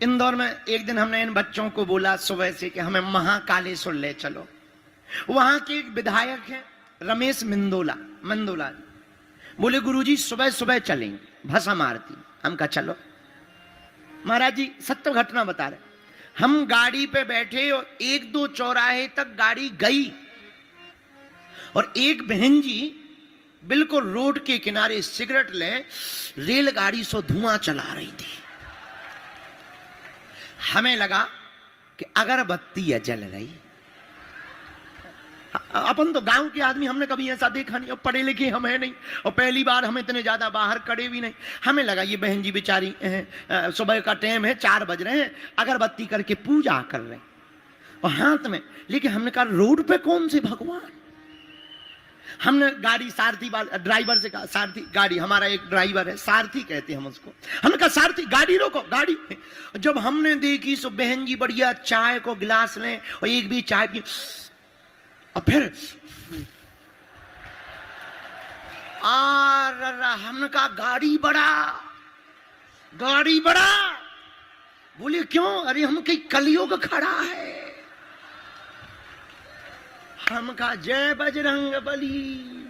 इंदौर में एक दिन हमने इन बच्चों को बोला सुबह से कि हमें महाकालेश्वर ले चलो। वहां के एक विधायक हैं रमेश मंदोला, बोले गुरुजी सुबह सुबह चलेंगे भस्म आरती। हम कहा चलो। महाराज जी सत्य घटना बता रहे, हम गाड़ी पे बैठे और 1-2 चौराहे तक गाड़ी गई और एक बहन जी बिल्कुल रोड के किनारे सिगरेट ले रेलगाड़ी से धुआं चला रही थी। हमें लगा कि अगरबत्ती है जल रही। अपन तो गांव के आदमी, हमने कभी ऐसा देखा नहीं और पढ़े लिखे हम है नहीं और पहली बार हम इतने ज्यादा बाहर खड़े भी नहीं। हमें लगा ये बहन जी बेचारी सुबह का टाइम है, 4 बज रहे हैं, अगरबत्ती करके पूजा कर रहे हैं और हाथ में। लेकिन हमने कहा रोड पे कौन से भगवान। हमने गाड़ी सारथी ड्राइवर से कहा, सारथी गाड़ी, हमारा एक ड्राइवर है सारथी कहते हैं हम उसको। हमने कहा सारथी गाड़ी रोको, गाड़ी। जब हमने देखी सो बहन जी बढ़िया चाय को गिलास लें और एक भी चाय पी और फिर हमने कहा गाड़ी बड़ा। बोले क्यों? अरे हम कहीं कलयुग खड़ा है। हम कहा जय बजरंग बली।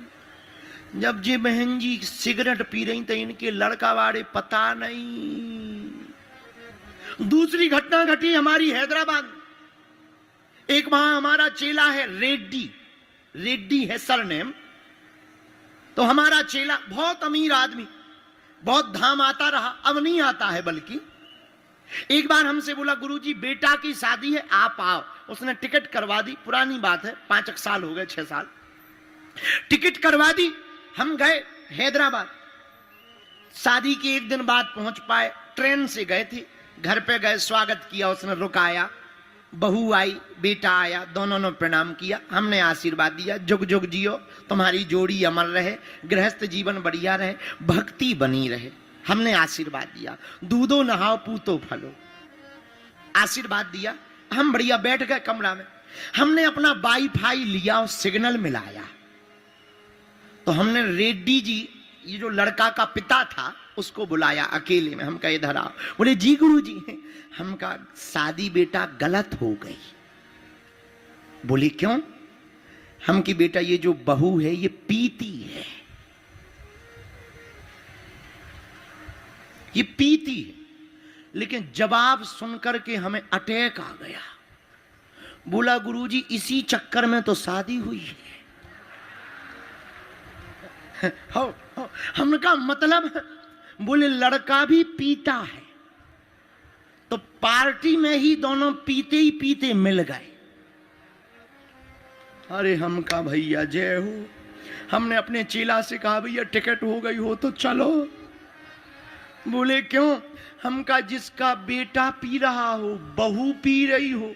जब जी बहन जी सिगरेट पी रही तो इनके लड़का वाले पता नहीं। दूसरी घटना घटी हमारी हैदराबाद। एक वहां हमारा चेला है रेड्डी है सरनेम। तो हमारा चेला बहुत अमीर आदमी, बहुत धाम आता रहा, अब नहीं आता है। बल्कि एक बार हमसे बोला गुरुजी बेटा की शादी है आप आओ। उसने टिकट करवा दी, पुरानी बात है 5 साल हो गए, 6 साल। टिकट करवा दी, हम गए हैदराबाद। शादी के 1 दिन बाद पहुंच पाए, ट्रेन से गए थे। घर पे गए, स्वागत किया, उसने रुकाया, बहू आई, बेटा आया, दोनों ने प्रणाम किया। हमने आशीर्वाद दिया जुग जुग जियो, तुम्हारी जोड़ी अमर रहे, गृहस्थ जीवन बढ़िया रहे, भक्ति बनी रहे। हमने आशीर्वाद दिया। दूधो नहाओ पूतो फलो, आशीर्वाद दिया। हम बढ़िया बैठ गए कमरा में। हमने अपना वाईफाई लिया और सिग्नल मिलाया। तो हमने रेड्डी जी, ये जो लड़का का पिता था, उसको बुलाया अकेले में। हम कहा इधर आओ। बोले जी गुरुजी। हम कहा शादी बेटा गलत हो गई। बोले क्यों? हम की बेटा ये जो बहू है ये पीती है, ये पीती है। लेकिन जवाब सुनकर के हमें अटैक आ गया। बोला गुरुजी इसी चक्कर में तो शादी हुई है। हमने कहा मतलब? बोले लड़का भी पीता है, तो पार्टी में ही दोनों पीते ही पीते मिल गए। अरे हम कहा भैया जय हो। हमने अपने चेला से कहा भैया टिकट हो गई हो तो चलो। बोले क्यों? हम कहा जिसका बेटा पी रहा हो, बहू पी रही हो,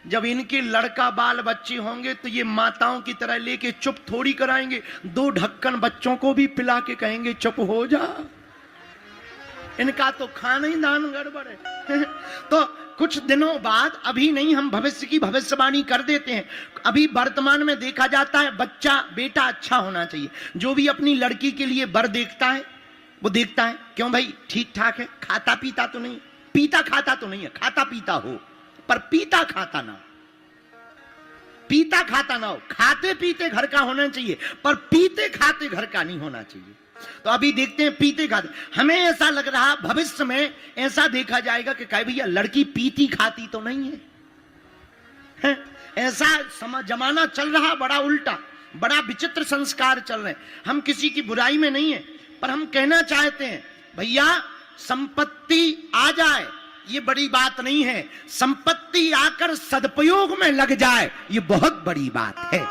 जब इनके लड़का बाल बच्चे होंगे तो ये माताओं की तरह लेके चुप थोड़ी कराएंगे। 2 ढक्कन बच्चों को भी पिला के कहेंगे चुप हो जा। इनका तो खाना ही दान गड़बड़ है। तो कुछ दिनों बाद, अभी नहीं, हम भविष्य की भविष्यवाणी कर देते हैं। अभी वर्तमान में देखा जाता है बच्चा बेटा अच्छा होना चाहिए। जो भी अपनी लड़की के लिए वर देखता है वो देखता है क्यों भाई ठीक ठाक है, खाता पीता तो नहीं, पीता खाता तो नहीं है, खाता पीता हो पर पीता खाता ना हो, पीता खाता ना हो। खाते पीते घर का होना चाहिए पर पीते खाते घर का नहीं होना चाहिए। तो अभी देखते हैं पीते खाते। हमें ऐसा लग रहा भविष्य में ऐसा देखा जाएगा कि कहे भैया लड़की पीती खाती तो नहीं है, ऐसा जमाना चल रहा, बड़ा उल्टा, बड़ा विचित्र संस्कार चल रहे हैं। हम किसी की बुराई में नहीं है, पर हम कहना चाहते हैं भैया संपत्ति आ जाए ये बड़ी बात नहीं है, संपत्ति आकर सदुपयोग में लग जाए ये बहुत बड़ी बात है।